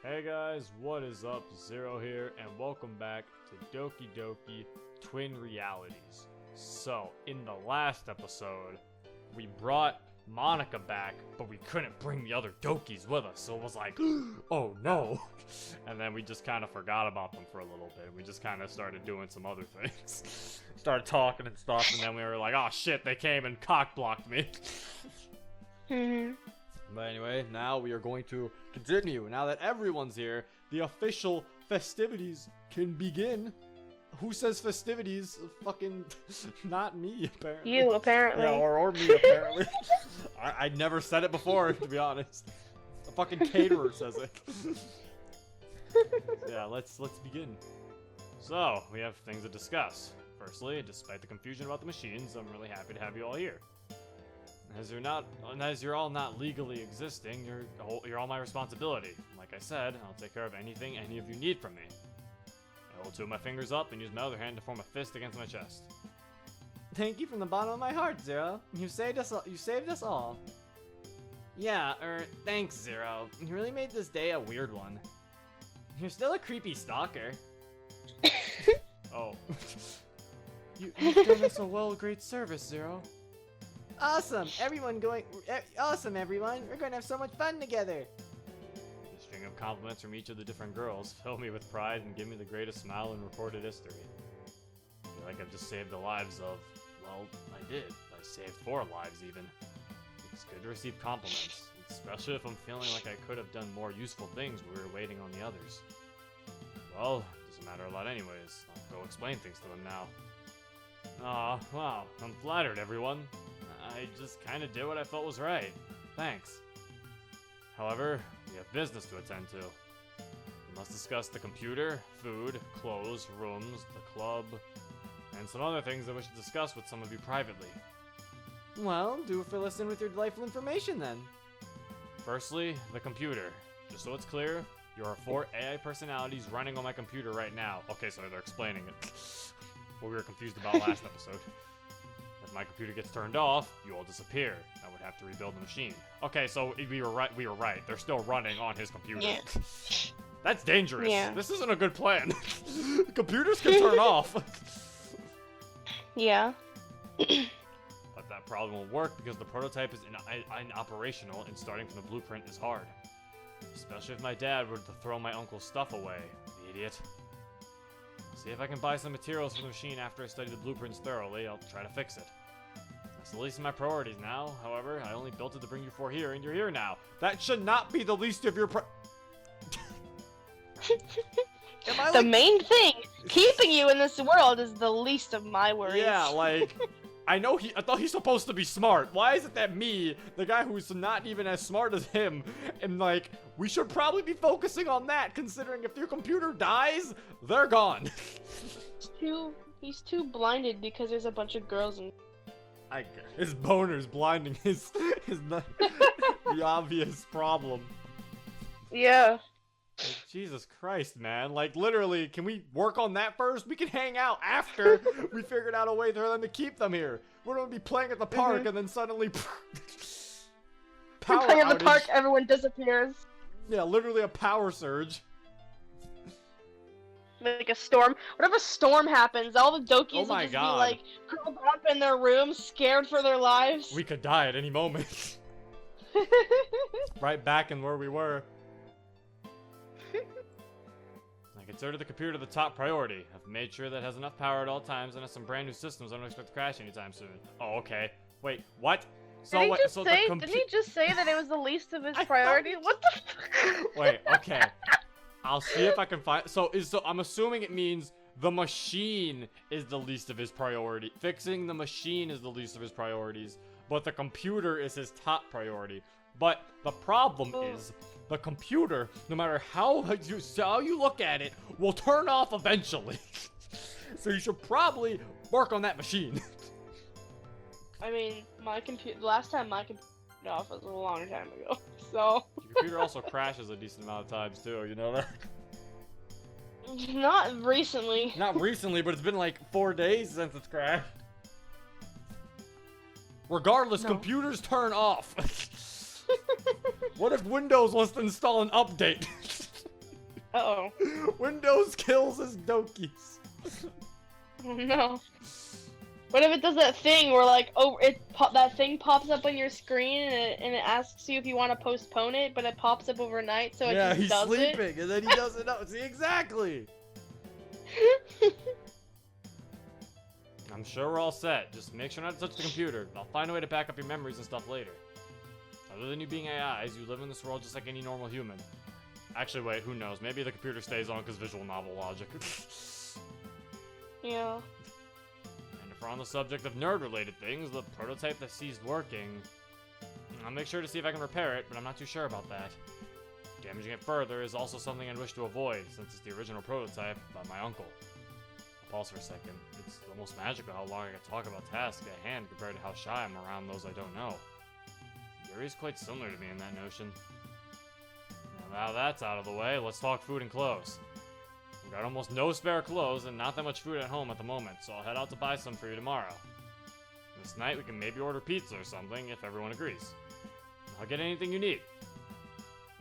Hey guys, what is up? Zero here, and welcome back to Doki Doki Twin Realities. So, in the last episode, we brought Monica back, but we couldn't bring the other Dokis with us, so it was like, oh no! And then we just kind of forgot about them for a little bit. We just kind of started doing some other things. Started talking and stuff, and then we were like, oh shit, they came and cock-blocked me. But anyway, now we are going to continue. Now that everyone's here, the official festivities can begin. Who says festivities? Fucking not me, apparently. You, apparently. Yeah, or me, apparently. I never said it before, to be honest. The fucking caterer says it. Yeah, let's begin. So, we have things to discuss. Firstly, despite the confusion about the machines, I'm really happy to have you all here. As you're all not legally existing, you're all my responsibility. Like I said, I'll take care of anything any of you need from me. I hold two of my fingers up and use my other hand to form a fist against my chest. Thank you from the bottom of my heart, Zero. You saved us all. Yeah, thanks, Zero. You really made this day a weird one. You're still a creepy stalker. Oh. You've done us a great service, Zero. Awesome, everyone. We're going to have so much fun together. The string of compliments from each of the different girls fill me with pride and give me the greatest smile in recorded history. I feel like I've just saved the lives of, well, I did. I saved 4 lives, even. It's good to receive compliments, especially if I'm feeling like I could have done more useful things while we were waiting on the others. Well, it doesn't matter a lot anyways. I'll go explain things to them now. Aw, wow, I'm flattered, everyone. I just kinda did what I felt was right. Thanks. However, we have business to attend to. We must discuss the computer, food, clothes, rooms, the club, and some other things that we should discuss with some of you privately. Well, do it for listening with your delightful information then. Firstly, the computer. Just so it's clear, there are 4 AI personalities running on my computer right now. Okay, so they're explaining it. What we were confused about last episode. If my computer gets turned off, you all disappear. I would have to rebuild the machine. Okay, so we were right. They're still running on his computer. Yeah. That's dangerous. Yeah. This isn't a good plan. Computers can turn off. Yeah. But that problem will work because the prototype is inoperational and starting from the blueprint is hard. Especially if my dad were to throw my uncle's stuff away. The idiot. See if I can buy some materials for the machine after I study the blueprints thoroughly. I'll try to fix it. That's the least of my priorities now. However, I only built it to bring you 4 here, and you're here now. That should not be the least of your The main thing keeping you in this world is the least of my worries. Yeah, like, I thought he's supposed to be smart. Why is it that me, the guy who's not even as smart as him, and like, we should probably be focusing on that, considering if your computer dies, they're gone. He's too blinded because there's a bunch of girls in. His boner's blinding his the obvious problem. Yeah. Like, Jesus Christ, man. Like, literally, can we work on that first? We can hang out after we figured out a way for them to keep them here. We're gonna be playing at the park and then suddenly power playing at the outage. park, everyone disappears. Yeah, literally a power surge. Like a storm. Whatever storm happens, all the Dokis will just God. be like curled up in their rooms, scared for their lives. We could die at any moment. Right back in where we were. I consider the computer the top priority. I've made sure that it has enough power at all times and has some brand new systems I don't expect to crash anytime soon. Oh, okay. Wait, what? Didn't he just say that it was the least of his priority? What the fuck? Wait, okay. I'll see if I can find. So I'm assuming it means the machine is the least of his priority. Fixing the machine is the least of his priorities, but the computer is his top priority. But the problem is the computer, no matter how you look at it, will turn off eventually. So you should probably work on that machine. I mean, last time my computer went off was a long time ago, so. Your computer also crashes a decent amount of times too, you know that? Not recently. Not recently, but it's been like 4 days since it's crashed. Regardless, computers turn off. What if Windows wants to install an update? Uh-oh. Windows kills his Dokis. Oh no. What if it does that thing where like that thing pops up on your screen and it asks you if you want to postpone it, but it pops up overnight, so it Yeah, just he's does sleeping, and then he doesn't know. See, exactly. it? I'm sure we're all set. Just make sure not to touch the computer. I'll find a way to back up your memories and stuff later. Other than you being AIs, you live in this world just like any normal human. Actually, wait, who knows? Maybe the computer stays on because visual novel logic. Yeah. And if we're on the subject of nerd-related things, the prototype that ceased working... I'll make sure to see if I can repair it, but I'm not too sure about that. Damaging it further is also something I'd wish to avoid, since it's the original prototype by my uncle. I'll pause for a second. It's almost magical how long I can talk about tasks at hand compared to how shy I'm around those I don't know. Yuri's quite similar to me in that notion. Now that's out of the way, let's talk food and clothes. We've got almost no spare clothes and not that much food at home at the moment, so I'll head out to buy some for you tomorrow. This night we can maybe order pizza or something if everyone agrees. I'll get anything you need.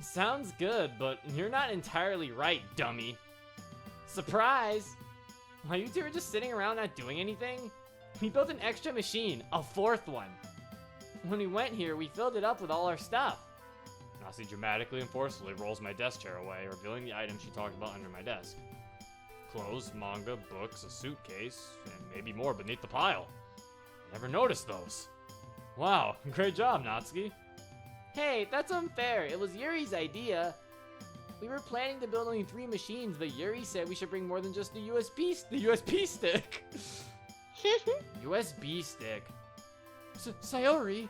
Sounds good, but you're not entirely right, dummy. Surprise! While you two were just sitting around not doing anything, we built an extra machine, a fourth one. When we went here, we filled it up with all our stuff. Nasi dramatically and forcefully rolls my desk chair away, revealing the items she talked about under my desk. Clothes, manga, books, a suitcase, and maybe more beneath the pile. I never noticed those. Wow, great job, Natsuki. Hey, that's unfair. It was Yuri's idea. We were planning to build only 3 machines, but Yuri said we should bring more than just the USB stick. USB stick. Sayori,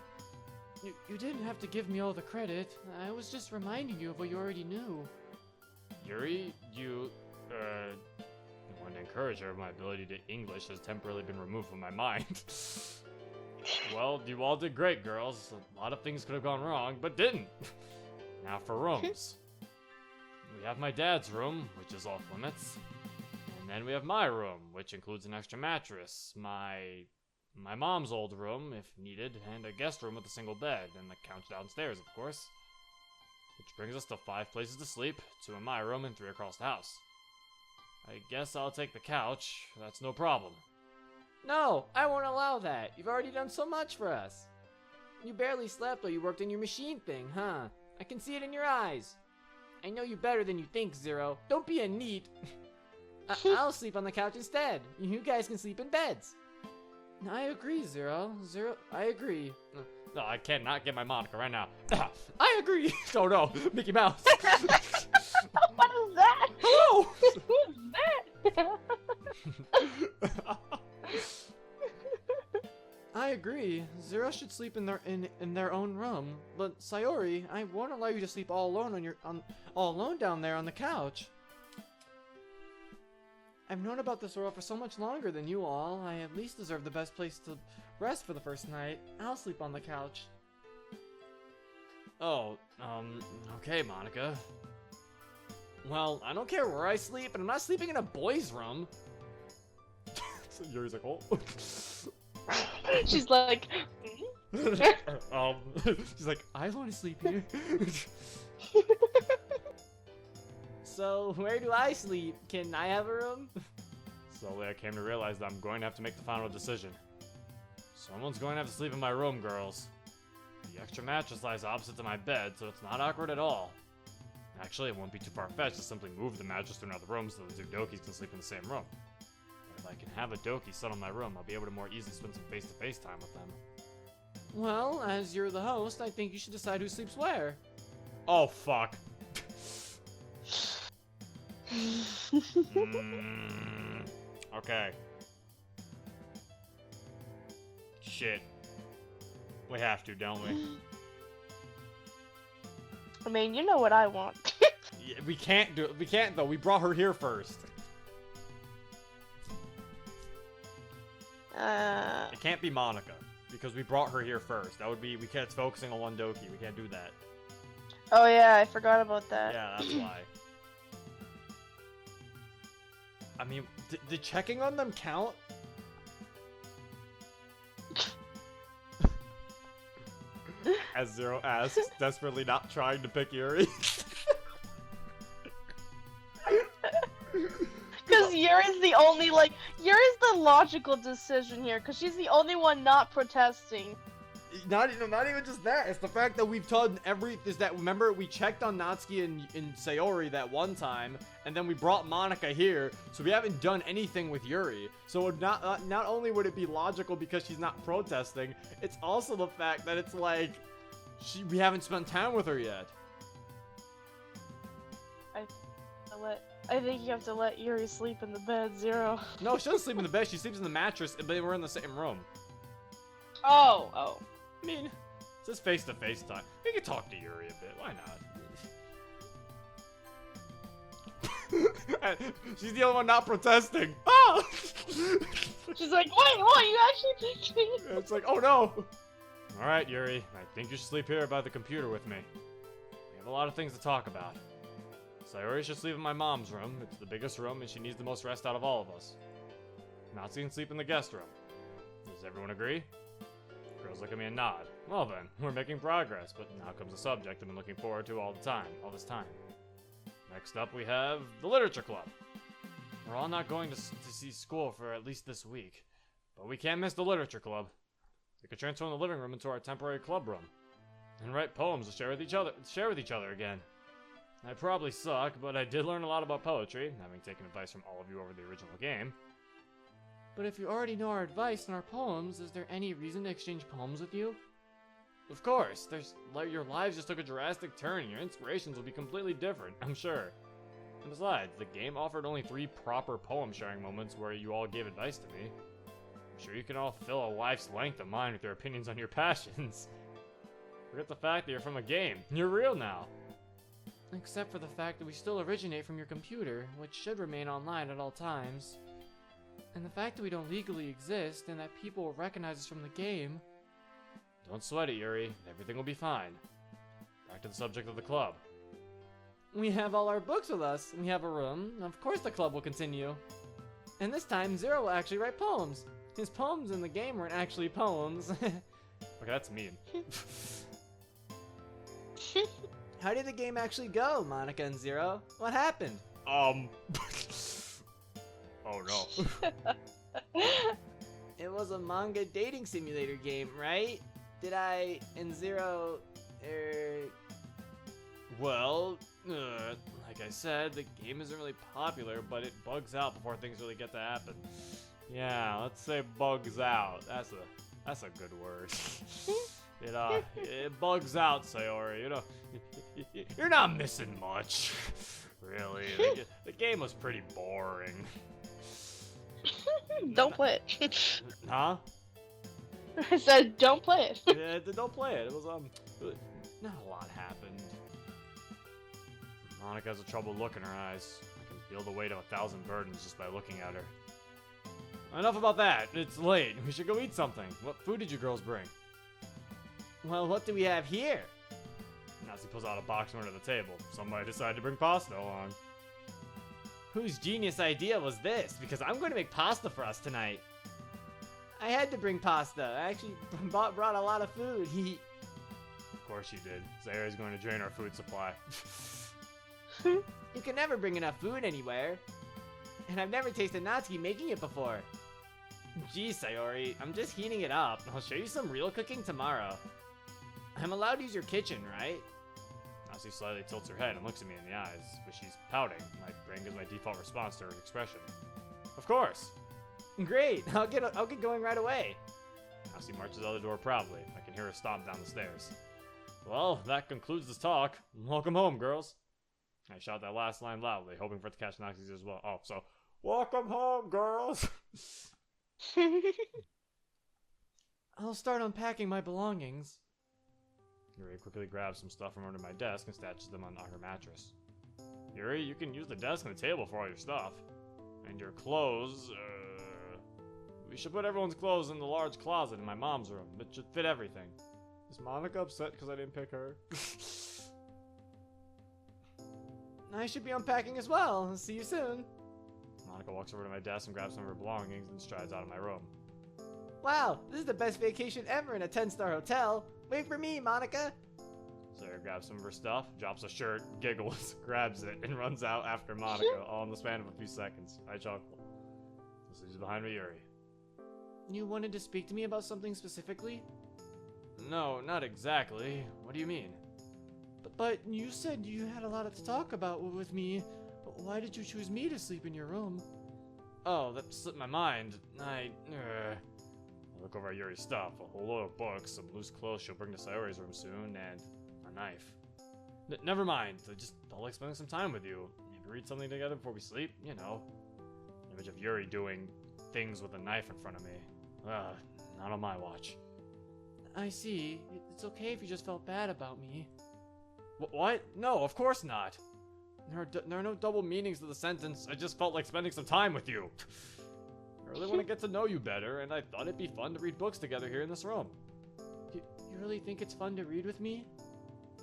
you didn't have to give me all the credit. I was just reminding you of what you already knew. Yuri, you want to encourage her. My ability to English has temporarily been removed from my mind. Well, you all did great, girls. A lot of things could have gone wrong, but didn't. Now for rooms. We have my dad's room, which is off limits. And then we have my room, which includes an extra mattress, my mom's old room, if needed, and a guest room with a single bed, and the couch downstairs, of course. Which brings us to 5 places to sleep, 2 in my room and 3 across the house. I guess I'll take the couch, that's no problem. No, I won't allow that. You've already done so much for us. You barely slept while you worked on your machine thing, huh? I can see it in your eyes. I know you better than you think, Zero. Don't be a neat. I'll sleep on the couch instead. You guys can sleep in beds. I agree, Zero. I agree. No, I cannot get my Monica right now. I agree. Oh no, Mickey Mouse. What is that? Hello. Who's that? I agree. Zero should sleep in their own room, but Sayori, I won't allow you to sleep all alone down there on the couch. I've known about this world for so much longer than you all. I at least deserve the best place to rest for the first night. I'll sleep on the couch. Oh, okay, Monica. Well, I don't care where I sleep, and I'm not sleeping in a boy's room. So Yuri's like, oh. She's like, she's like, I want to sleep here. So, where do I sleep? Can I have a room? Slowly, I came to realize that I'm going to have to make the final decision. Someone's going to have to sleep in my room, girls. The extra mattress lies opposite to my bed, so it's not awkward at all. Actually, it won't be too far-fetched to simply move the mattress to another room so the 2 Dokis can sleep in the same room. But if I can have a Doki sit on my room, I'll be able to more easily spend some face-to-face time with them. Well, as you're the host, I think you should decide who sleeps where. Oh, fuck. Okay. Shit. We have to, don't we? I mean, you know what I want. Yeah, we can't do it. We can't, though. We brought her here first. It can't be Monica, because we brought her here first. That would be, it's focusing on one Doki. We can't do that. Oh yeah, I forgot about that. Yeah, that's why. I mean, did checking on them count? As Zero asks, desperately not trying to pick Yuri. Yuri's the only, like, Yuri's the logical decision here, because she's the only one not protesting. Not even just that. It's the fact that we've told remember we checked on Natsuki and Sayori that one time, and then we brought Monica here, so we haven't done anything with Yuri. So not only would it be logical because she's not protesting, it's also the fact that it's like we haven't spent time with her yet. I think you have to let Yuri sleep in the bed, Zero. No, she doesn't sleep in the bed. She sleeps in the mattress, but we're in the same room. Oh. I mean, it's just face-to-face time. We can talk to Yuri a bit. Why not? She's the only one not protesting. Oh! She's like, wait, what? You actually picked me? It's like, oh no! Alright, Yuri. I think you should sleep here by the computer with me. We have a lot of things to talk about. Sayori should sleep in my mom's room. It's the biggest room and she needs the most rest out of all of us. Natsuki can sleep in the guest room. Does everyone agree? Girls look at me and nod. Well then, we're making progress, but now comes the subject I've been looking forward to all this time. Next up we have the Literature Club. We're all not going to see school for at least this week, but we can't miss the Literature Club. We could transform the living room into our temporary club room, and write poems to share with each other again. I probably suck, but I did learn a lot about poetry, having taken advice from all of you over the original game. But if you already know our advice and our poems, is there any reason to exchange poems with you? Of course, your lives just took a drastic turn and your inspirations will be completely different, I'm sure. And besides, the game offered only 3 proper poem sharing moments where you all gave advice to me. I'm sure you can all fill a life's length of mine with your opinions on your passions. Forget the fact that you're from a game. You're real now. Except for the fact that we still originate from your computer, which should remain online at all times. And the fact that we don't legally exist, and that people will recognize us from the game. Don't sweat it, Yuri. Everything will be fine. Back to the subject of the club. We have all our books with us. We have a room. Of course the club will continue. And this time, Zero will actually write poems. His poems in the game weren't actually poems. Okay, that's mean. How did the game actually go, Monica and Zero? What happened? Oh no. It was a manga dating simulator game, right? Did I and Zero, Well, like I said, the game isn't really popular, but it bugs out before things really get to happen. Yeah, let's say bugs out. That's a good word. It bugs out, Sayori. You know, you're not missing much. Really, the game was pretty boring. Don't play it. Huh? I said, don't play it. Yeah, don't play it. It was not a lot happened. Monica has trouble looking in her eyes. I can feel the weight of 1,000 burdens just by looking at her. Enough about that. It's late. We should go eat something. What food did you girls bring? Well, what do we have here? Nazi pulls out a box under the table. Somebody decided to bring pasta along. Whose genius idea was this? Because I'm going to make pasta for us tonight. I had to bring pasta. I actually brought a lot of food. Of course you did. Zara's going to drain our food supply. You can never bring enough food anywhere. And I've never tasted Natsuki making it before. Geez, Sayori, I'm just heating it up. I'll show you some real cooking tomorrow. I'm allowed to use your kitchen, right? Natsuki slightly tilts her head and looks at me in the eyes, but she's pouting. My brain gives my default response to her expression. Of course. Great, I'll get going right away. Natsuki marches out the door proudly. I can hear her stomp down the stairs. Well, that concludes this talk. Welcome home, girls. I shout that last line loudly, hoping for it to catch Natsuki's as well. Oh, so, welcome home, girls! I'll start unpacking my belongings. Yuri quickly grabs some stuff from under my desk and stashes them on her mattress. Yuri, you can use the desk and the table for all your stuff. And your clothes, we should put everyone's clothes in the large closet in my mom's room. It should fit everything. Is Monica upset because I didn't pick her? I should be unpacking as well. See you soon. Monica walks over to my desk and grabs some of her belongings and strides out of my room. Wow, this is the best vacation ever in a 10-star hotel. Wait for me, Monica. Sarah grabs some of her stuff, drops a shirt, giggles, grabs it, and runs out after Monica, all in the span of a few seconds. I chuckle. So she's behind me, Yuri. You wanted to speak to me about something specifically? No, not exactly. What do you mean? But you said you had a lot to talk about with me. Why did you choose me to sleep in your room? Oh, that slipped my mind. I look over at Yuri's stuff. A whole load of books, some loose clothes she'll bring to Sayori's room soon, and a knife. Never mind. I just don't like spending some time with you. Maybe read something together before we sleep, you know. An image of Yuri doing things with a knife in front of me. Not on my watch. I see. It's okay if you just felt bad about me. What? No, of course not. There are no double meanings to the sentence. I just felt like spending some time with you. I really want to get to know you better, and I thought it'd be fun to read books together here in this room. You really think it's fun to read with me?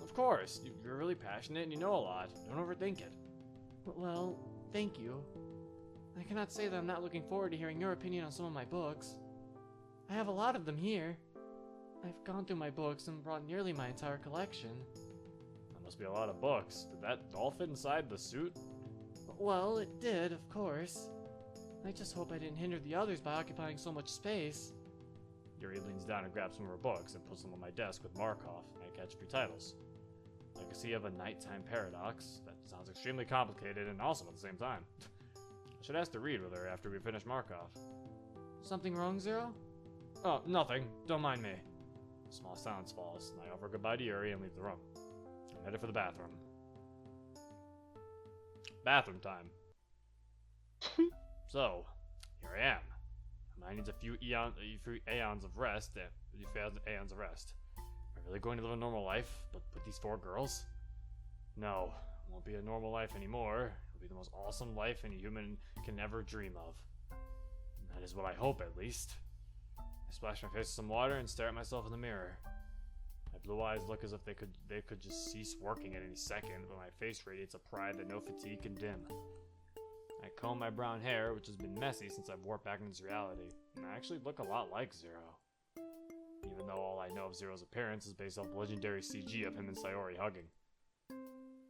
Of course. You're really passionate and you know a lot. Don't overthink it. Well, thank you. I cannot say that I'm not looking forward to hearing your opinion on some of my books. I have a lot of them here. I've gone through my books and brought nearly my entire collection. That must be a lot of books. Did that all fit inside the suit? Well, it did, of course. I just hope I didn't hinder the others by occupying so much space. Yuri leans down and grabs some of her books and puts them on my desk with Markov, and I catch a few titles. Legacy of a Nighttime Paradox. That sounds extremely complicated and awesome at the same time. I should ask to read with her after we finish Markov. Something wrong, Zero? Oh, nothing. Don't mind me. A small silence falls, and I offer goodbye to Yuri and leave the room. I'm headed for the bathroom. Bathroom time. So, here I am. My mind needs a few aeons of rest. Aeons of rest. Am I really going to live a normal life, but with these 4 girls? No, it won't be a normal life anymore. It'll be the most awesome life any human can ever dream of. And that is what I hope, at least. I splash my face with some water and stare at myself in the mirror. My blue eyes look as if they could just cease working at any second, but my face radiates a pride that no fatigue can dim. I comb my brown hair, which has been messy since I've warped back into this reality, and I actually look a lot like Zero. Even though all I know of Zero's appearance is based off legendary CG of him and Sayori hugging.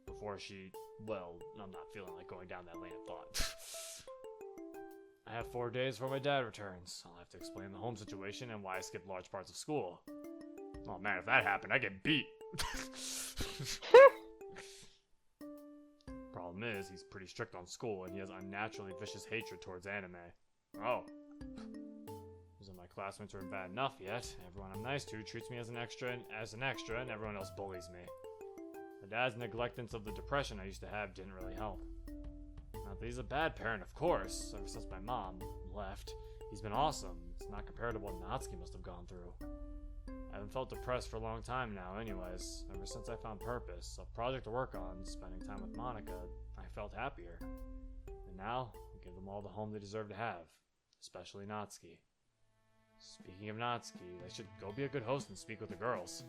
Before she... well, I'm not feeling like going down that lane of thought. I have 4 days before my dad returns. I'll have to explain the home situation and why I skipped large parts of school. Oh man, if that happened, I'd get beat. Problem is, he's pretty strict on school, and he has unnaturally vicious hatred towards anime. Oh. Because my classmates aren't bad enough yet. Everyone I'm nice to treats me as an extra, and everyone else bullies me. My dad's neglectance of the depression I used to have didn't really help. Not that he's a bad parent, of course. Ever since my mom left, he's been awesome. It's not compared to what Natsuki must have gone through. I haven't felt depressed for a long time now anyways. Ever since I found purpose, a project to work on, spending time with Monica, I felt happier. And now, I give them all the home they deserve to have. Especially Natsuki. Speaking of Natsuki, I should go be a good host and speak with the girls.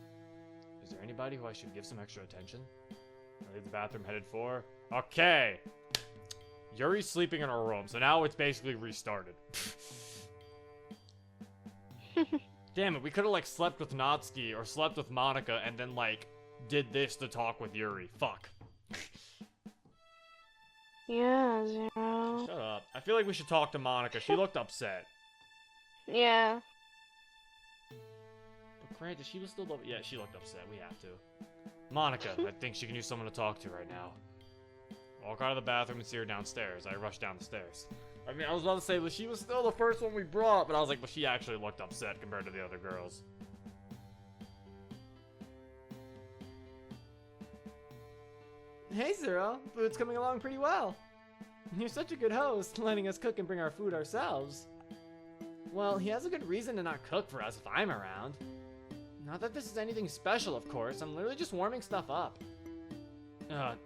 Is there anybody who I should give some extra attention? I leave the bathroom headed for... Okay! Yuri's sleeping in her room, so now it's basically restarted. Damn it, we could've, like, slept with Natsuki or slept with Monica and then, like, did this to talk with Yuri. Fuck. Yeah, Zero. Shut up. I feel like we should talk to Monica. She looked upset. Yeah. But granted, she was still... Yeah, she looked upset. We have to. Monica, I think she can use someone to talk to right now. Walk out of the bathroom and see her downstairs. I rush down the stairs. I mean, I was about to say, well, she was still the first one we brought, but I was like, well, she actually looked upset compared to the other girls. Hey, Zero. Food's coming along pretty well. You're such a good host, letting us cook and bring our food ourselves. Well, he has a good reason to not cook for us if I'm around. Not that this is anything special, of course. I'm literally just warming stuff up.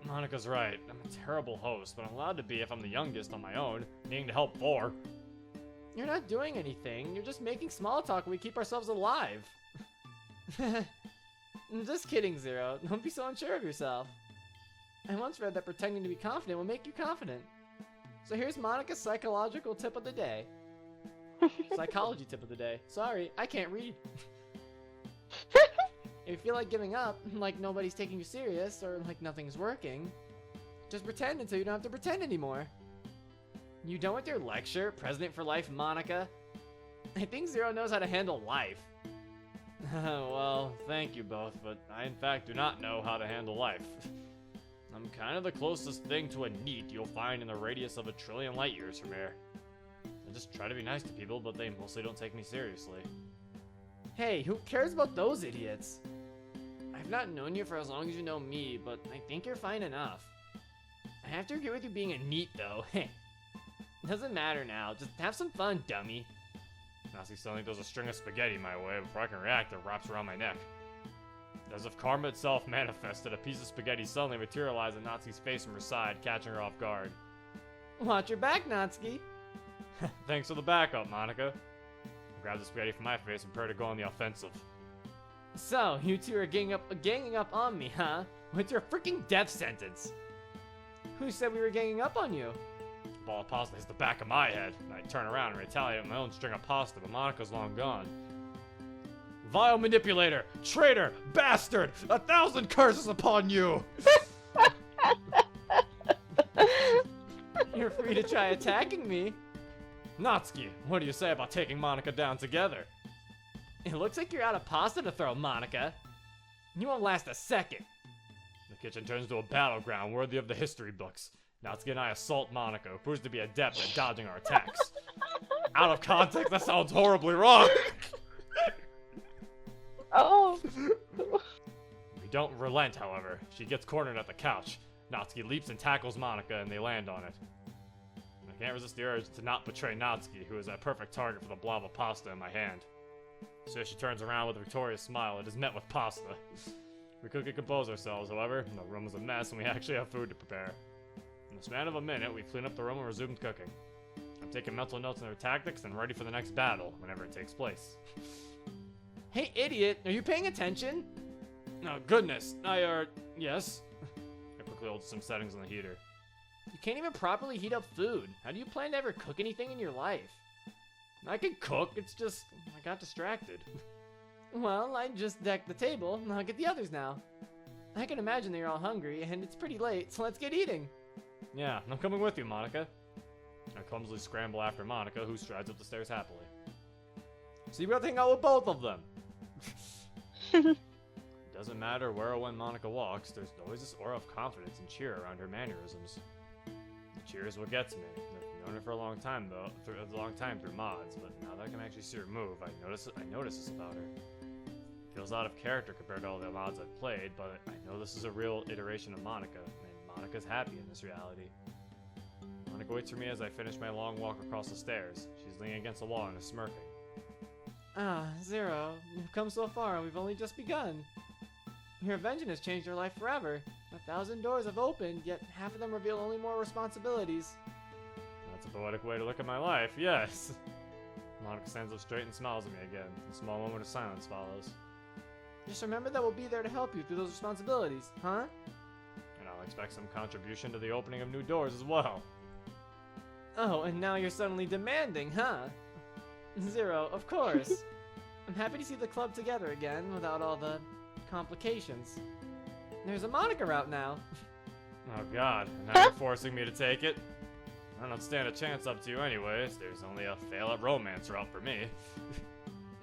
Monica's right. I'm a terrible host, but I'm allowed to be if I'm the youngest on my own, needing to help 4. You're not doing anything. You're just making small talk when we keep ourselves alive. I'm just kidding, Zero. Don't be so unsure of yourself. I once read that pretending to be confident will make you confident. So here's Monica's psychological tip of the day. Psychology tip of the day. Sorry, I can't read. If you feel like giving up, like nobody's taking you serious, or like nothing's working, just pretend until you don't have to pretend anymore. You done with your lecture, President for Life, Monica? I think Zero knows how to handle life. Well, thank you both, but I in fact do not know how to handle life. I'm kind of the closest thing to a NEET you'll find in the radius of 1 trillion light years from here. I just try to be nice to people, but they mostly don't take me seriously. Hey, who cares about those idiots? I've not known you for as long as you know me, but I think you're fine enough. I have to agree with you being a NEET, though. Doesn't matter now, just have some fun, dummy. Natsuki suddenly throws a string of spaghetti my way. Before I can react, it wraps around my neck. As if karma itself manifested, a piece of spaghetti suddenly materialized in Natsuki's face from her side, catching her off guard. Watch your back, Natsuki. Thanks for the backup, Monica. I grabbed the spaghetti from my face and prepared to go on the offensive. So, you two are ganging up on me, huh? What's your freaking death sentence? Who said we were ganging up on you? A ball of pasta hits the back of my head, and I turn around and retaliate with my own string of pasta, but Monica's long gone. Vile manipulator! Traitor! Bastard! 1,000 curses upon you! You're free to try attacking me. Natsuki, what do you say about taking Monica down together? It looks like you're out of pasta to throw, Monica. You won't last a second. The kitchen turns into a battleground worthy of the history books. Natsuki and I assault Monica, who proves to be adept at dodging our attacks. Out of context, that sounds horribly wrong. Oh. We don't relent, however. She gets cornered at the couch. Natsuki leaps and tackles Monica, and they land on it. I can't resist the urge to not betray Natsuki, who is a perfect target for the blob of pasta in my hand. So as she turns around with a victorious smile, it is met with pasta. We quickly compose ourselves, however. The room is a mess, and we actually have food to prepare. In the span of a minute, we clean up the room and resume cooking. I'm taking mental notes on their tactics and ready for the next battle, whenever it takes place. Hey, idiot! Are you paying attention? Oh, goodness. Yes? I quickly altered some settings on the heater. You can't even properly heat up food. How do you plan to ever cook anything in your life? I can cook, it's just, I got distracted. Well, I just decked the table, I'll get the others now. I can imagine that you're all hungry, and it's pretty late, so let's get eating. Yeah, I'm coming with you, Monica. I clumsily scramble after Monica, who strides up the stairs happily. So you got to hang out with both of them. It doesn't matter where or when Monica walks, there's always this aura of confidence and cheer around her mannerisms. The cheer is what gets me. I've known her for a long time though, through mods, but now that I can actually see her move, I notice this about her. Feels out of character compared to all the mods I've played, but I know this is a real iteration of Monica, and Monica's happy in this reality. Monica waits for me as I finish my long walk across the stairs. She's leaning against the wall and is smirking. Ah, Zero, we've come so far and we've only just begun. Your invention has changed your life forever. 1,000 doors have opened, yet half of them reveal only more responsibilities. That's a poetic way to look at my life, yes. Monica stands up straight and smiles at me again. A small moment of silence follows. Just remember that we'll be there to help you through those responsibilities, huh? And I'll expect some contribution to the opening of new doors as well. Oh, and now you're suddenly demanding, huh? Zero, of course. I'm happy to see the club together again without all the complications. There's a Monica route now. Oh god, now you're forcing me to take it? I don't stand a chance up to you anyways. There's only a fail at romance route for me.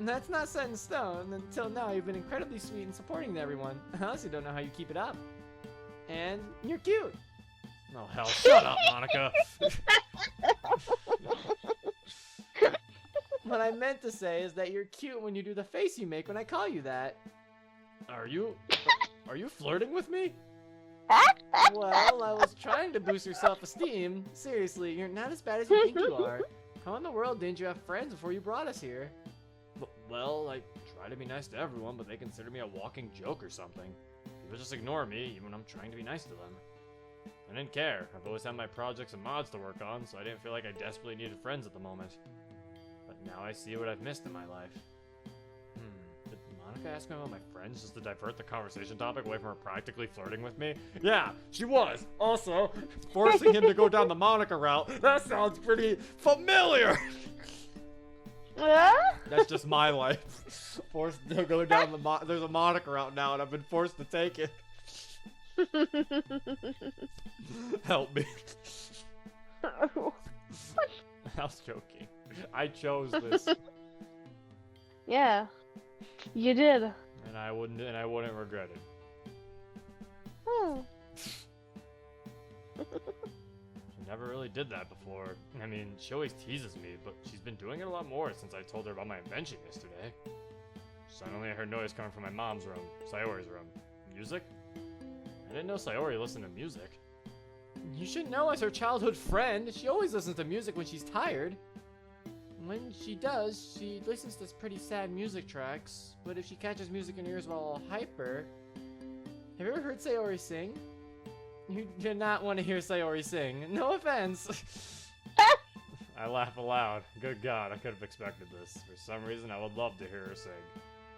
That's not set in stone. Until now, you've been incredibly sweet and supporting to everyone. I honestly don't know how you keep it up. And you're cute. Oh hell, shut up, Monica! What I meant to say is that you're cute when you do the face you make when I call you that. Are you flirting with me? Well, I was trying to boost your self-esteem. Seriously, you're not as bad as you think you are. How in the world didn't you have friends before you brought us here? Well, I try to be nice to everyone, but they consider me a walking joke or something. People just ignore me, even when I'm trying to be nice to them. I didn't care. I've always had my projects and mods to work on, so I didn't feel like I desperately needed friends at the moment. But now I see what I've missed in my life. Did Monica ask me about my friends just to divert the conversation topic away from her practically flirting with me? Yeah, she was. Also, forcing him to go down the Monica route. That sounds pretty familiar. That's just my life. Forced to go down there's a moniker out now, and I've been forced to take it. Help me. I was joking. I chose this. Yeah, you did. And I wouldn't regret it. She never really did that before. I mean, she always teases me, but she's been doing it a lot more since I told her about my invention yesterday. Suddenly I heard noise coming from my mom's room, Sayori's room. Music? I didn't know Sayori listened to music. You should know, as her childhood friend, she always listens to music when she's tired. When she does, she listens to pretty sad music tracks, but if she catches music in her ears while all hyper... Have you ever heard Sayori sing? You do not want to hear Sayori sing. No offense. I laugh aloud. Good God, I could have expected this. For some reason, I would love to hear her sing.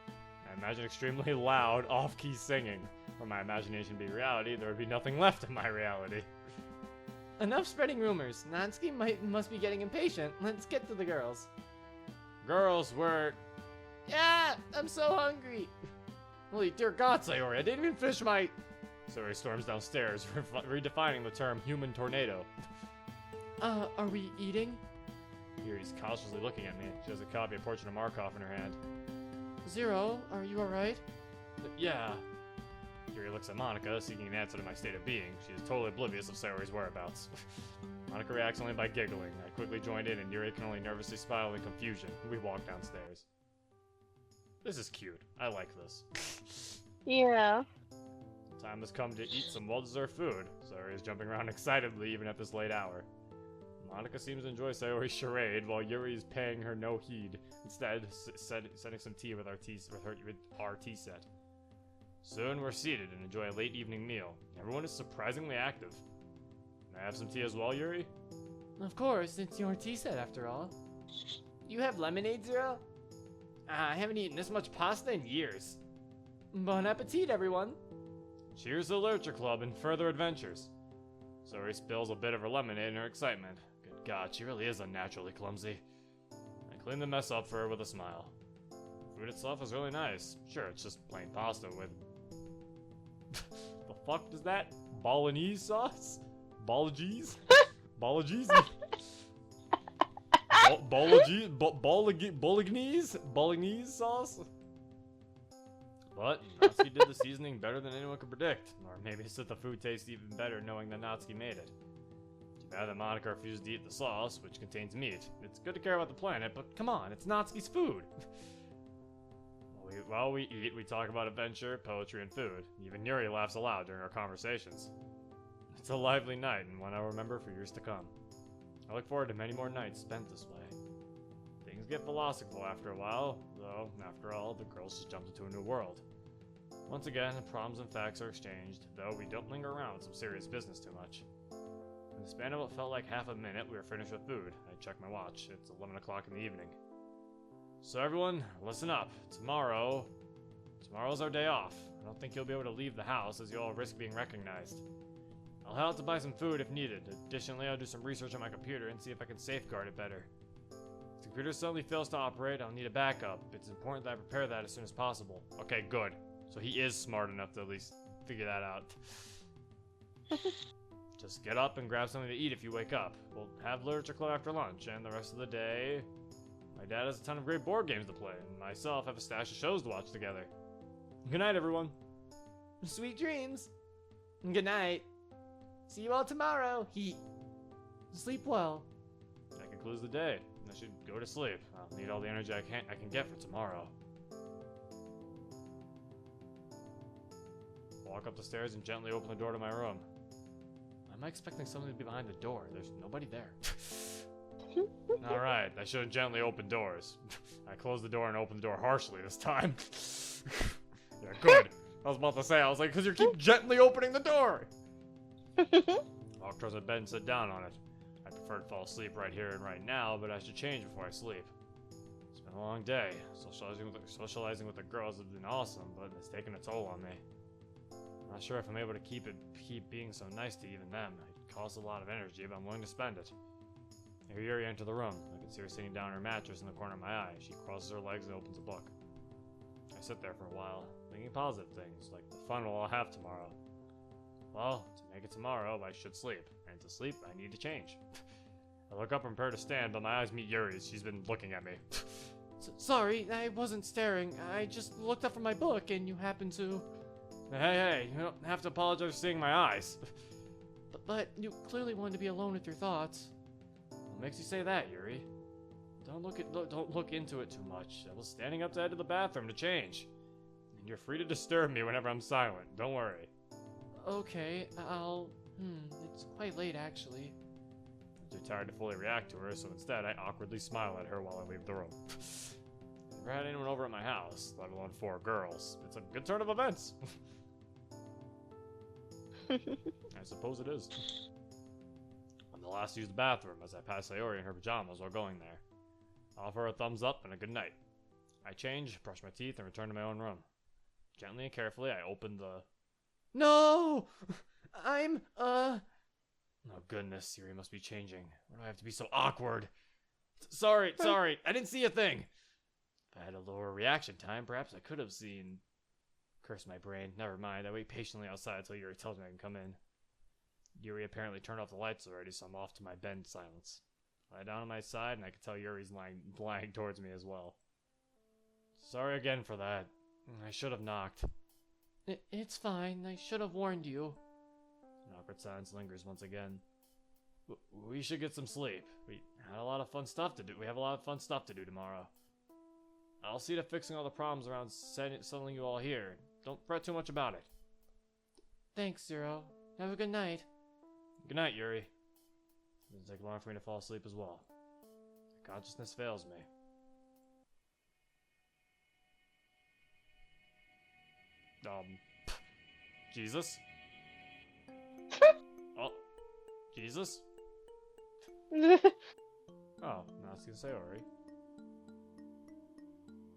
I imagine extremely loud, off-key singing. For my imagination to be reality, there would be nothing left of my reality. Enough spreading rumors. Natsuki must be getting impatient. Let's get to the girls. Girls, yeah, I'm so hungry. Holy dear God, Sayori, I didn't even finish my... Sayori storms downstairs, redefining the term human tornado. Are we eating? Yuri's cautiously looking at me. She has a copy of Portrait of Markov in her hand. Zero, are you alright? Yeah. Yuri looks at Monica, seeking an answer to my state of being. She is totally oblivious of Sayori's whereabouts. Monica reacts only by giggling. I quickly joined in, and Yuri can only nervously smile in confusion. We walk downstairs. This is cute. I like this. Yeah. Time has come to eat some well-deserved food. Sayori is jumping around excitedly even at this late hour. Monica seems to enjoy Sayori's charade, while Yuri is paying her no heed, instead setting some tea with our tea set. Soon we're seated and enjoy a late evening meal. Everyone is surprisingly active. May I have some tea as well, Yuri? Of course, it's your tea set after all. You have lemonade, Zero? I haven't eaten this much pasta in years. Bon appetit, everyone. Cheers to the Literature Club and further adventures. Sayori spills a bit of her lemonade in her excitement. Good God, she really is unnaturally clumsy. I clean the mess up for her with a smile. Food itself is really nice. Sure, it's just plain pasta with... The fuck is that? Bolognese sauce? Bolognese? Bolognese? Bolognese sauce? But Natsuki did the seasoning better than anyone could predict. Or maybe it's that the food tastes even better knowing that Natsuki made it. Too bad that Monica refused to eat the sauce, which contains meat. It's good to care about the planet, but come on, it's Natsuki's food. While we eat, we talk about adventure, poetry, and food. Even Yuri laughs aloud during our conversations. It's a lively night, and one I'll remember for years to come. I look forward to many more nights spent this way. Things get philosophical after a while, though, after all, the girls just jumped into a new world. Once again, problems and facts are exchanged, though we don't linger around with some serious business too much. In the span of what felt like half a minute, we were finished with food. I checked my watch. It's 11 o'clock in the evening. So everyone, listen up. Tomorrow's our day off. I don't think you'll be able to leave the house, as you'll all risk being recognized. I'll head out to buy some food if needed. Additionally, I'll do some research on my computer and see if I can safeguard it better. If the computer suddenly fails to operate, I'll need a backup. It's important that I prepare that as soon as possible. Okay, good. So he is smart enough to at least figure that out. Just get up and grab something to eat if you wake up. We'll have Literature Club after lunch, and the rest of the day... My dad has a ton of great board games to play, and myself have a stash of shows to watch together. Good night, everyone. Sweet dreams. Good night. See you all tomorrow. Sleep well. That concludes the day. I should go to sleep. I'll need all the energy I can get for tomorrow. Walk up the stairs and gently open the door to my room. Why am I expecting someone to be behind the door? There's nobody there. Alright, I should have gently opened doors. I closed the door and opened the door harshly this time. Yeah, good. I was about to say, I was like, because you keep gently opening the door. Walk towards the bed and sit down on it. I prefer to fall asleep right here and right now, but I should change before I sleep. It's been a long day. Socializing with the girls has been awesome, but it's taken a toll on me. I'm not sure if I'm able to keep being so nice to even them. It costs a lot of energy, but I'm willing to spend it. I hear Yuri enter the room. I can see her sitting down on her mattress in the corner of my eye. She crosses her legs and opens a book. I sit there for a while, thinking positive things, like the fun we'll all have tomorrow. Well, to make it tomorrow, I should sleep, and to sleep, I need to change. I look up and prepare to stand, but my eyes meet Yuri's. She's been looking at me. Sorry, I wasn't staring. I just looked up from my book and you happened to... Hey, you don't have to apologize for seeing my eyes. But you clearly wanted to be alone with your thoughts. What makes you say that, Yuri? Don't look into it too much. I was standing up to head to the bathroom to change. And you're free to disturb me whenever I'm silent. Don't worry. Okay, I'll... it's quite late, actually. I'm too tired to fully react to her, so instead I awkwardly smile at her while I leave the room. Never had anyone over at my house, let alone 4 girls. It's a good turn of events. I suppose it is. I'm the last to use the bathroom as I pass Sayori in her pajamas while going there. I offer her a thumbs up and a good night. I change, brush my teeth, and return to my own room. Gently and carefully, I open the... No! I'm, Oh goodness, Yuri must be changing. Why do I have to be so awkward? Sorry, I didn't see a thing. If I had a lower reaction time, perhaps I could have seen... Curse my brain, never mind. I wait patiently outside until Yuri tells me I can come in. Yuri apparently turned off the lights already, so I'm off to my bed in silence. I lie down on my side, and I can tell Yuri's lying towards me as well. Sorry again for that. I should have knocked. It's fine. I should have warned you. An awkward silence lingers once again. We should get some sleep. We have a lot of fun stuff to do tomorrow. I'll see to fixing all the problems around settling you all here. Don't fret too much about it. Thanks, Zero. Have a good night. Good night, Yuri. It doesn't take long for me to fall asleep as well. My consciousness fails me. Jesus? Oh, Jesus? Oh, now it's gonna say Ori.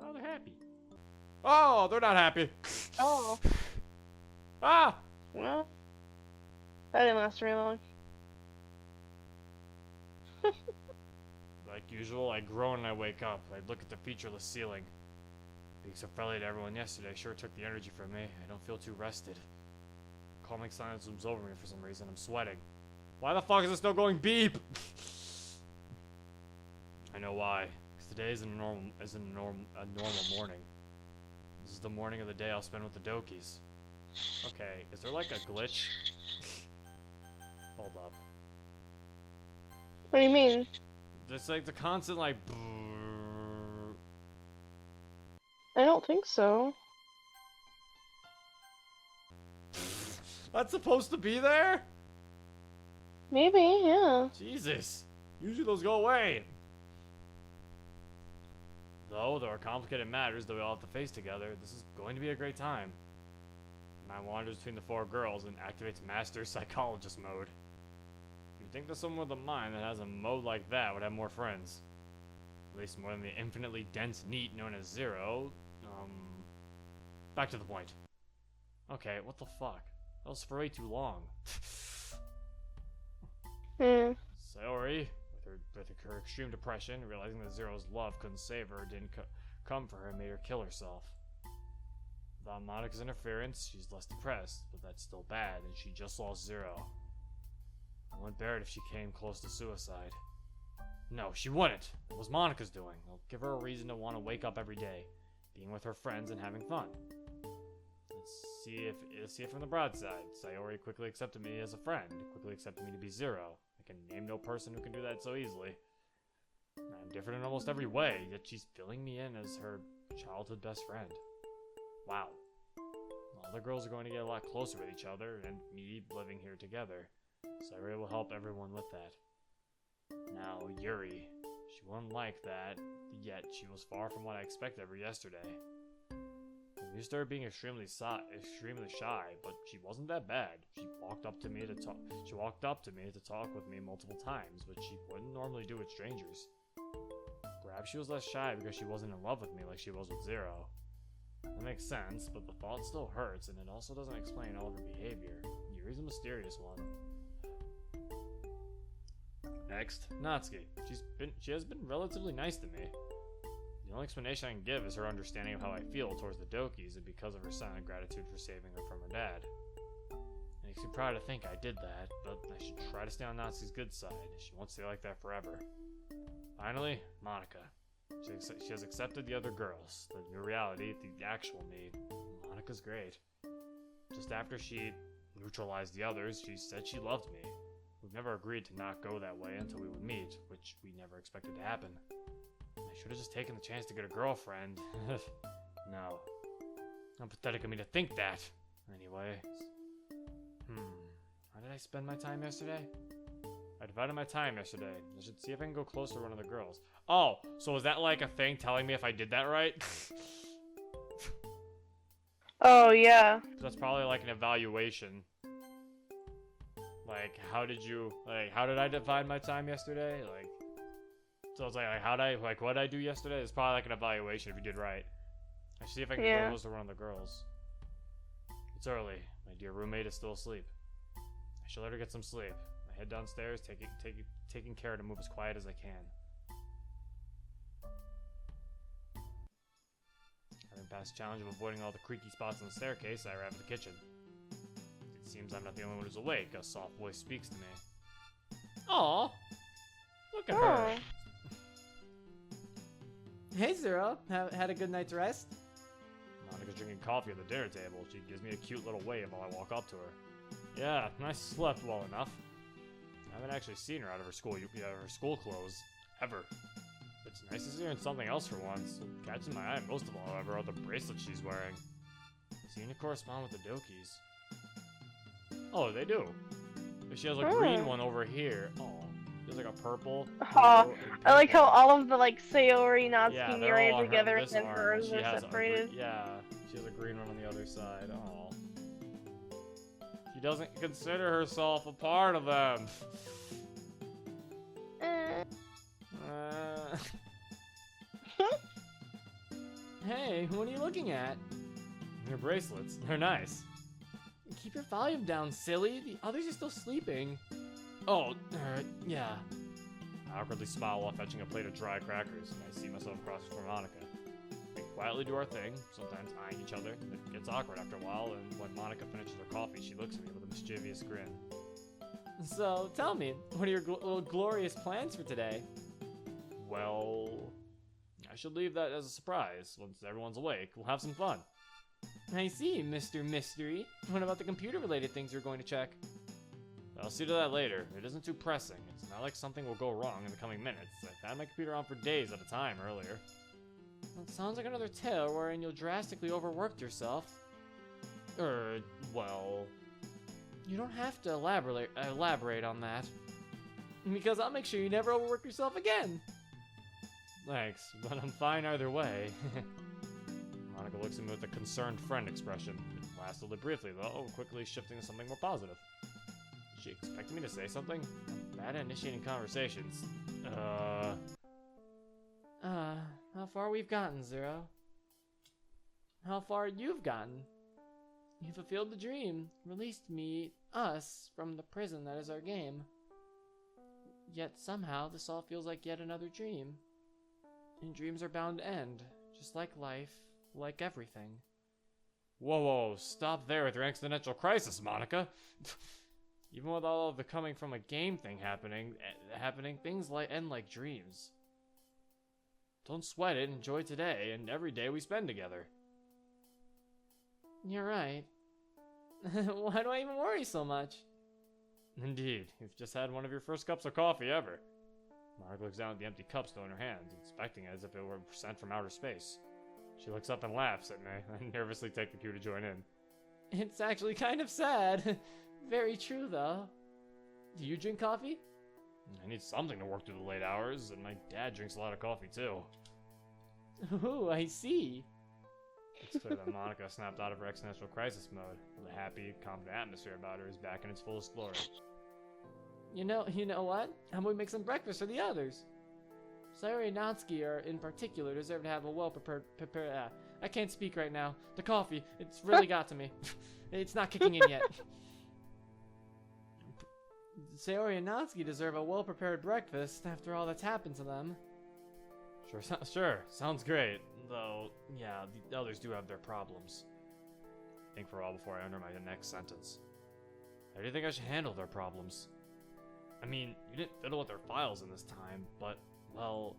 Oh, they're happy. Oh, they're not happy. Oh. Ah! Well, that didn't last very long. Like usual, I groan and I wake up. I look at the featureless ceiling. Being so friendly to everyone yesterday sure took the energy from me. I don't feel too rested. Calming silence looms over me for some reason. I'm sweating. Why the fuck is it still going beep? I know why. Because today isn't a normal morning. This is the morning of the day I'll spend with the Dokis. Okay, is there like a glitch? Hold up. What do you mean? There's like the constant like. I don't think so. That's supposed to be there? Maybe, yeah. Jesus. Usually those go away. Though there are complicated matters that we all have to face together, this is going to be a great time. My wanders between the 4 girls and activates Master Psychologist mode. You'd think that someone with a mind that has a mode like that would have more friends. At least more than the infinitely dense NEET known as Zero. Back to the point. Okay, what the fuck? That was for way too long. Sayori, with her extreme depression, realizing that Zero's love couldn't save her, didn't come for her, and made her kill herself. Without Monika's interference, she's less depressed, but that's still bad, and she just lost Zero. I wouldn't bear it if she came close to suicide. No, she wouldn't. It was Monika's doing. It'll give her a reason to want to wake up every day, being with her friends and having fun. Let's see it from the broad side. Sayori quickly accepted me as a friend, quickly accepted me to be Zero. I can name no person who can do that so easily. I'm different in almost every way, yet she's filling me in as her childhood best friend. Wow. All the girls are going to get a lot closer with each other, and me living here together. Sayori will help everyone with that. Now, Yuri. She wouldn't like that, yet she was far from what I expected of her yesterday. I'm used to her being extremely shy, but she wasn't that bad. She walked up to me to talk with me multiple times, which she wouldn't normally do with strangers. Perhaps she was less shy because she wasn't in love with me like she was with Zero. That makes sense, but the thought still hurts, and it also doesn't explain all of her behavior. Yuri's a mysterious one. mixed. Natsuki. She has been relatively nice to me. The only explanation I can give is her understanding of how I feel towards the Dokis and because of her silent gratitude for saving her from her dad. It makes me proud to think I did that, but I should try to stay on Natsuki's good side. She won't stay like that forever. Finally, Monica. She has accepted the other girls, the new reality, the actual me. Monica's great. Just after she neutralized the others, she said she loved me. We've never agreed to not go that way until we would meet, which we never expected to happen. I should have just taken the chance to get a girlfriend. No. How pathetic of me to think that. Anyway. How did I spend my time yesterday? I divided my time yesterday. I should see if I can go closer to one of the girls. Oh, so was that like a thing telling me if I did that right? Oh, yeah. That's probably like an evaluation. Like, how did I divide my time yesterday? Like, so it's like what did I do yesterday? It's probably like an evaluation if you did right. I should see if I can go closer to one of the girls. It's early. My dear roommate is still asleep. I should let her get some sleep. I head downstairs, taking care to move as quiet as I can. Having passed the challenge of avoiding all the creaky spots on the staircase, I arrive at the kitchen. It seems I'm not the only one who's awake. A soft voice speaks to me. Aw! Look at her! Hey, Zero. Had a good night's rest? Monica's drinking coffee at the dinner table. She gives me a cute little wave while I walk up to her. Yeah, I slept well enough. I haven't actually seen her out of her school clothes ever. It's nice to see her in something else for once. What catches my eye most of all, however, are the bracelets she's wearing. They seem to correspond with the Dokis. Oh, they do. She has a green one over here. Oh, there's like a purple. I like how all of the like Sayori, Natsuki, they're all Mirai together, this and then arm. hers She are has separated. she has a green one on the other side. Oh. She doesn't consider herself a part of them. Hey, what are you looking at? Your bracelets. They're nice. Keep your volume down, silly. The others are still sleeping. Oh, yeah. I awkwardly smile while fetching a plate of dry crackers, and I see myself across from Monica. We quietly do our thing, sometimes eyeing each other. It gets awkward after a while, and when Monica finishes her coffee, she looks at me with a mischievous grin. So, tell me, what are your little glorious plans for today? Well, I should leave that as a surprise. Once everyone's awake, we'll have some fun. I see, Mr. Mystery. What about the computer-related things you're going to check? I'll see to that later. It isn't too pressing. It's not like something will go wrong in the coming minutes. I've had my computer on for days at a time earlier. That sounds like another tale wherein you'll drastically overworked yourself. Well... You don't have to elaborate on that. Because I'll make sure you never overwork yourself again. Thanks, but I'm fine either way. Monica looks at me with a concerned friend expression. It lasts only briefly, though, quickly shifting to something more positive. Did she expect me to say something? I'm bad at initiating conversations. How far we've gotten, Zero? How far you've gotten? You fulfilled the dream, released us, from the prison that is our game. Yet somehow this all feels like yet another dream. And dreams are bound to end, just like life, like everything. Whoa, stop there with your existential crisis, Monica. Even with all of the coming from a game thing happening, things end like dreams. Don't sweat it, enjoy today and every day we spend together. You're right. Why do I even worry so much? Indeed, you've just had one of your first cups of coffee ever. Monica looks down at the empty cup still in her hands, inspecting it as if it were sent from outer space. She looks up and laughs at me. I nervously take the cue to join in. It's actually kind of sad. Very true, though. Do you drink coffee? I need something to work through the late hours, and my dad drinks a lot of coffee too. Ooh, I see. It's clear that Monica snapped out of her existential crisis mode. The happy, confident atmosphere about her is back in its fullest glory. You know what? How about we make some breakfast for the others? Sayori and Natsuki are, in particular, deserve to have a well-prepared, I can't speak right now. The coffee, it's really got to me. It's not kicking in yet. Sayori and Natsuki deserve a well-prepared breakfast after all that's happened to them. Sure, sounds great. Though, yeah, the others do have their problems. Think for a while before I enter my next sentence. How do you think I should handle their problems? I mean, you didn't fiddle with their files in this time, but, well,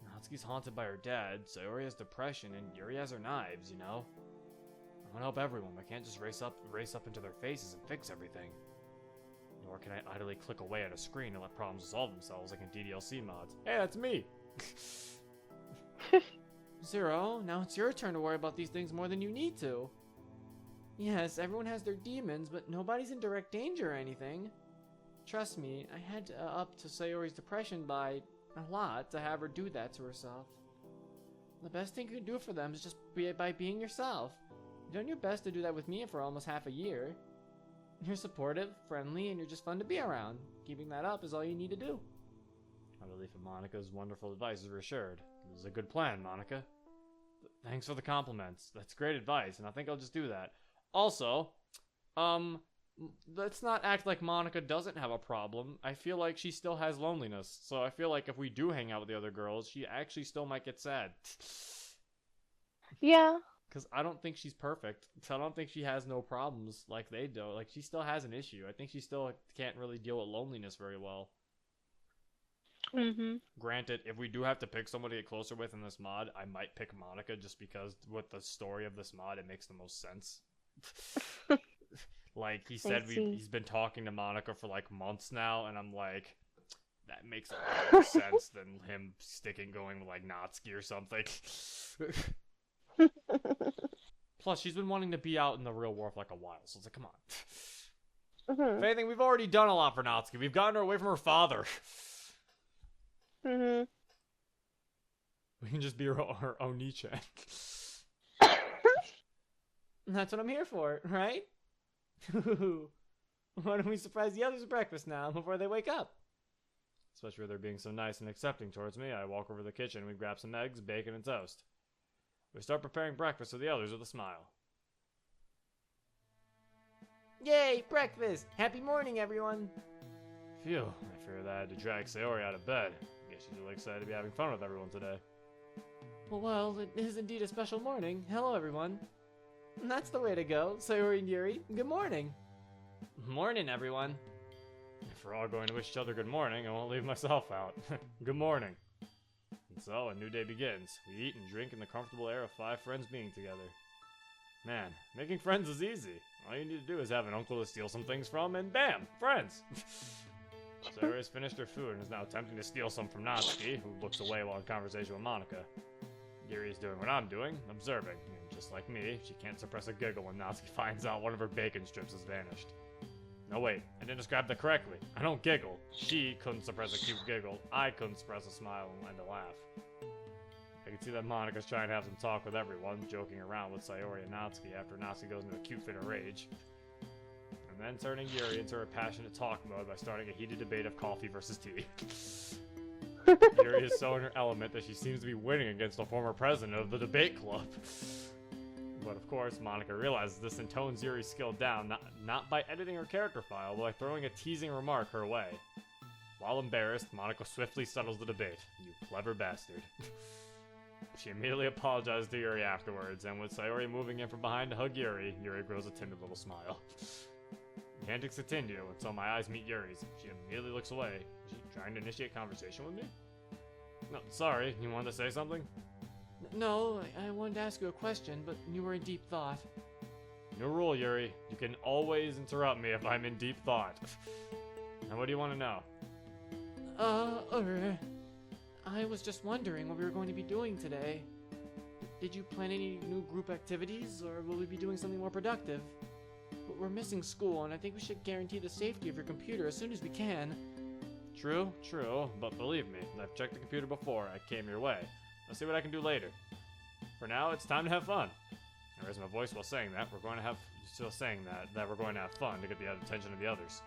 Natsuki's haunted by her dad, Sayori has depression, and Yuri has her knives, you know? I want to help everyone, but I can't just race up into their faces and fix everything. Nor can I idly click away at a screen and let problems resolve themselves like in DDLC mods. Hey, that's me! Zero, now it's your turn to worry about these things more than you need to. Yes, everyone has their demons, but nobody's in direct danger or anything. Trust me, I had up to Sayori's depression by a lot to have her do that to herself. The best thing you can do for them is just by being yourself. You've done your best to do that with me for almost half a year. You're supportive, friendly, and you're just fun to be around. Keeping that up is all you need to do. My belief in Monica's wonderful advice is reassured. It was a good plan, Monica. Thanks for the compliments. That's great advice, and I think I'll just do that. Also, let's not act like Monica doesn't have a problem. I feel like she still has loneliness, so I feel like if we do hang out with the other girls, she actually still might get sad. Yeah. Because I don't think she's perfect. So I don't think she has no problems like they do. Like, she still has an issue. I think she still can't really deal with loneliness very well. Mm-hmm. Granted, if we do have to pick somebody to get closer with in this mod, I might pick Monica just because with the story of this mod, it makes the most sense. Like, he said he's been talking to Monica for like months now, and I'm like, that makes a lot more sense than him going with like Natsuki or something. Plus, she's been wanting to be out in the real world for like a while, so it's like, come on. Mm-hmm. If anything, we've already done a lot for Natsuki. We've gotten her away from her father. Mm-hmm. We can just be her Oni-chan. That's what I'm here for, right? Why don't we surprise the others with breakfast now before they wake up? Especially with her being so nice and accepting towards me, I walk over to the kitchen and we grab some eggs, bacon, and toast. We start preparing breakfast for the others with a smile. Yay, breakfast! Happy morning, everyone! Phew, I fear that I had to drag Sayori out of bed. Guess she's really excited to be having fun with everyone today. Well, it is indeed a special morning. Hello, everyone. That's the way to go, Sayori and Yuri. Good morning. Morning, everyone. If we're all going to wish each other good morning, I won't leave myself out. Good morning. And so, a new day begins. We eat and drink in the comfortable air of 5 friends being together. Man, making friends is easy. All you need to do is have an uncle to steal some things from, and bam, friends! Sayori has finished her food and is now attempting to steal some from Natsuki, who looks away while in conversation with Monica. Yuri is doing what I'm doing, observing. And just like me, she can't suppress a giggle when Natsuki finds out one of her bacon strips has vanished. No, wait, I didn't describe that correctly. I don't giggle. She couldn't suppress a cute giggle. I couldn't suppress a smile and a laugh. I can see that Monica's trying to have some talk with everyone, joking around with Sayori and Natsuki after Natsuki goes into a cute fit of rage. And then turning Yuri into her passionate talk mode by starting a heated debate of coffee versus tea. Yuri is so in her element that she seems to be winning against the former president of the debate club. But of course, Monica realizes this and tones Yuri's skill down, not by editing her character file, but by throwing a teasing remark her way. While embarrassed, Monica swiftly settles the debate. You clever bastard. She immediately apologizes to Yuri afterwards, and with Sayori moving in from behind to hug Yuri, Yuri grows a timid little smile. The antics continue until my eyes meet Yuri's. She immediately looks away. Is she trying to initiate conversation with me? No, sorry, you wanted to say something? No, I wanted to ask you a question, but you were in deep thought. New rule, Yuri. You can always interrupt me if I'm in deep thought. And what do you want to know? I was just wondering what we were going to be doing today. Did you plan any new group activities, or will we be doing something more productive? We're missing school, and I think we should guarantee the safety of your computer as soon as we can. True, but believe me, I've checked the computer before. I came your way. I'll see what I can do later. For now, it's time to have fun. I raised my voice while saying that. We're going to have fun to get the attention of the others.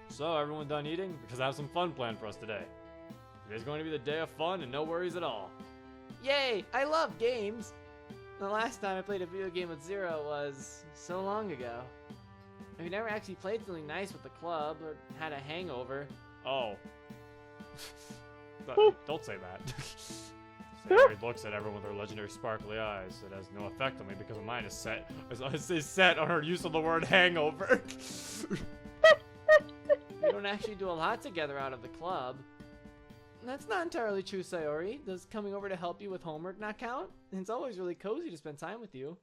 So, everyone done eating? Because I have some fun planned for us today. Today's going to be the day of fun and no worries at all. Yay! I love games! The last time I played a video game with Zero was so long ago. If you never actually played something nice with the club or had a hangover. Oh. Don't say that. Sayori looks at everyone with her legendary sparkly eyes. It has no effect on me because mine is set. Is set on her use of the word hangover. You don't actually do a lot together out of the club. That's not entirely true, Sayori. Does coming over to help you with homework not count? It's always really cozy to spend time with you.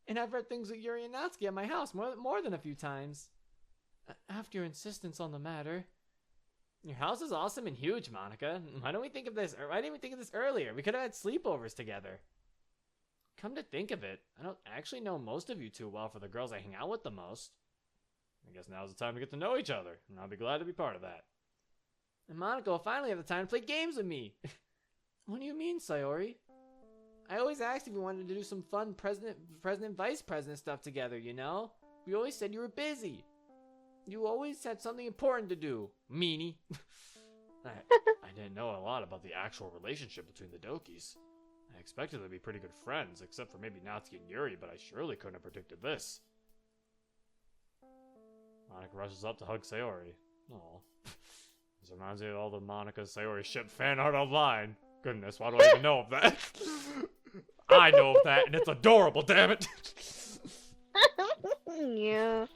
And I've read things with Yuri and Natsuki at my house more than a few times. After your insistence on the matter. Your house is awesome and huge, Monica. Why didn't we think of this earlier? We could have had sleepovers together. Come to think of it, I don't actually know most of you too well for the girls I hang out with the most. I guess now's the time to get to know each other, and I'll be glad to be part of that. And Monica will finally have the time to play games with me. What do you mean, Sayori? I always asked if you wanted to do some fun president, vice president stuff together, you know? You always said you were busy. You always had something important to do, meanie. I didn't know a lot about the actual relationship between the Dokis. I expected them to be pretty good friends, except for maybe Natsuki and Yuri, but I surely couldn't have predicted this. Monica rushes up to hug Sayori. Aw. This reminds me of all the Monica Sayori ship fan art online. Goodness, why do I even know of that? I know of that, and it's adorable, damn it! Yeah.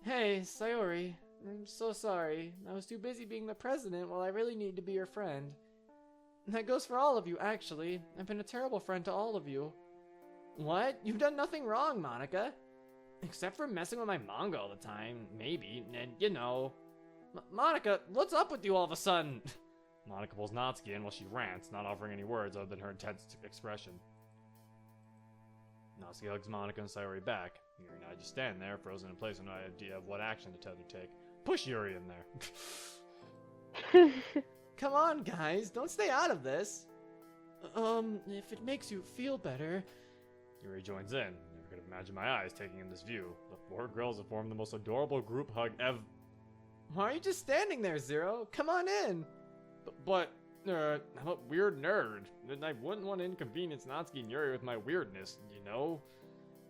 Hey, Sayori. I'm so sorry. I was too busy being the president while I really needed to be your friend. And that goes for all of you, actually. I've been a terrible friend to all of you. What? You've done nothing wrong, Monica. Except for messing with my manga all the time, maybe, and you know. Monica, what's up with you all of a sudden? Monica pulls Natsuki in while she rants, not offering any words other than her intense expression. Natsuki hugs Monica and Sayori back. Yuri and I just stand there, frozen in place with no idea of what action to take. Push Yuri in there. Come on, guys, don't stay out of this. If it makes you feel better. Yuri joins in. Never could have imagined my eyes taking in this view. The four girls have formed the most adorable group hug ever. Why are you just standing there, Zero? Come on in. But I'm a weird nerd, and I wouldn't want to inconvenience Natsuki and Yuri with my weirdness, you know?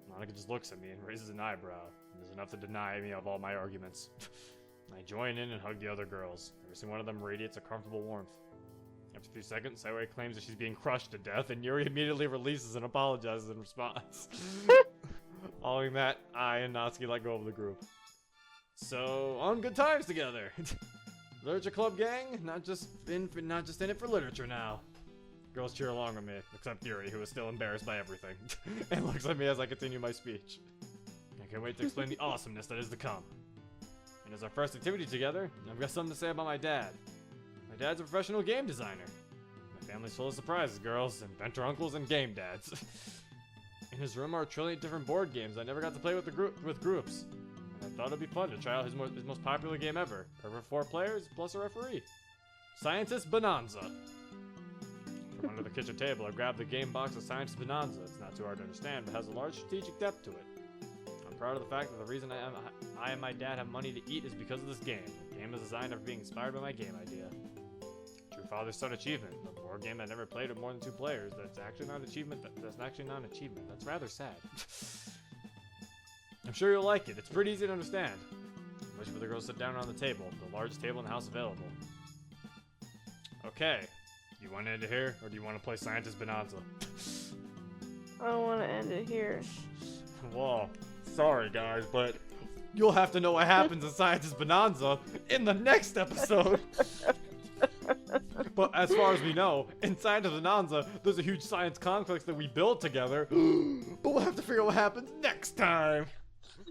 Monica just looks at me and raises an eyebrow. There's enough to deny me of all my arguments. I join in and hug the other girls. Every single one of them radiates a comfortable warmth. After a few seconds, Sayori claims that she's being crushed to death, and Yuri immediately releases and apologizes in response. Following that, I and Natsuki let go of the group. So, on good times together. Literature club gang, not just in it for literature now. Girls cheer along with me, except Yuri, who is still embarrassed by everything, and looks at me as I continue my speech. I can't wait to explain the awesomeness that is to come. And as our first activity together, I've got something to say about my dad. My dad's a professional game designer. My family's full of surprises, girls, inventor uncles, and game dads. In his room are a trillion different board games I never got to play with groups. And I thought it'd be fun to try out his most popular game ever. Perfect 4 players, plus a referee. Scientist Bonanza. From under the kitchen table, I grabbed the game box of Scientist Bonanza. It's not too hard to understand, but has a large strategic depth to it. I'm proud of the fact that the reason I and my dad have money to eat is because of this game. The game is designed after being inspired by my game idea. True father-son achievement. A board game I never played with more than 2 players. That's actually not an achievement. That's actually not an achievement. That's rather sad. I'm sure you'll like it. It's pretty easy to understand. I'm wishing for the girls to sit down around the table. The largest table in the house available. Okay. You want to end it here, or do you want to play Scientist Bonanza? I want to end it here. Well, sorry guys, but you'll have to know what happens in Scientist Bonanza in the next episode. But as far as we know, in Scientist Bonanza, there's a huge science complex that we build together. But we'll have to figure out what happens next time.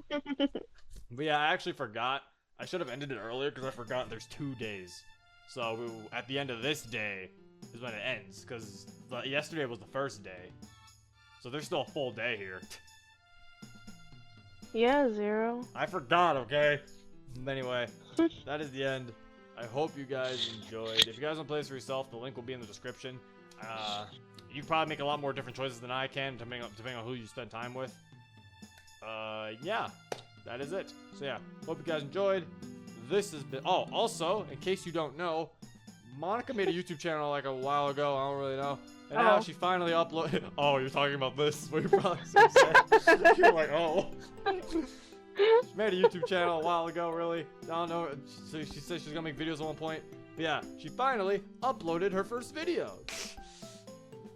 But yeah, I actually forgot. I should have ended it earlier because I forgot there's 2 days. So at the end of this day is when it ends, because yesterday was the first day. So there's still a full day here. Yeah, Zero. I forgot, okay? Anyway, that is the end. I hope you guys enjoyed. If you guys want to play this for yourself, the link will be in the description. You can probably make a lot more different choices than I can, depending on who you spend time with. Yeah, that is it. So yeah, hope you guys enjoyed. This has been... Oh, also, in case you don't know, Monica made a YouTube channel like a while ago. I don't really know. And now she finally uploaded. Oh, you're talking about this? What you're probably so sad. You're like, oh. She made a YouTube channel a while ago, really. I don't know. She said she's gonna make videos at one point. But yeah, she finally uploaded her first video.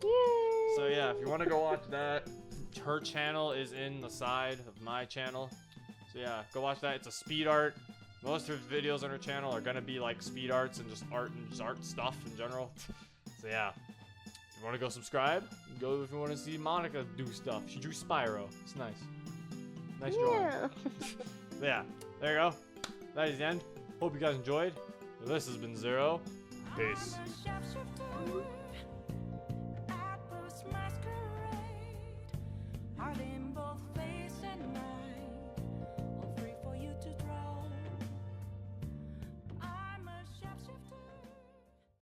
Yay. So yeah, if you want to go watch that, her channel is in the side of my channel. So yeah, go watch that. It's a speed art. Most of her videos on her channel are gonna be like speed arts and just art stuff in general. So yeah, if you want to go subscribe, go if you want to see Monica do stuff. She drew Spyro. It's nice. Nice drawing. Yeah. Yeah, there you go. That is the end. Hope you guys enjoyed. This has been Zero. Peace.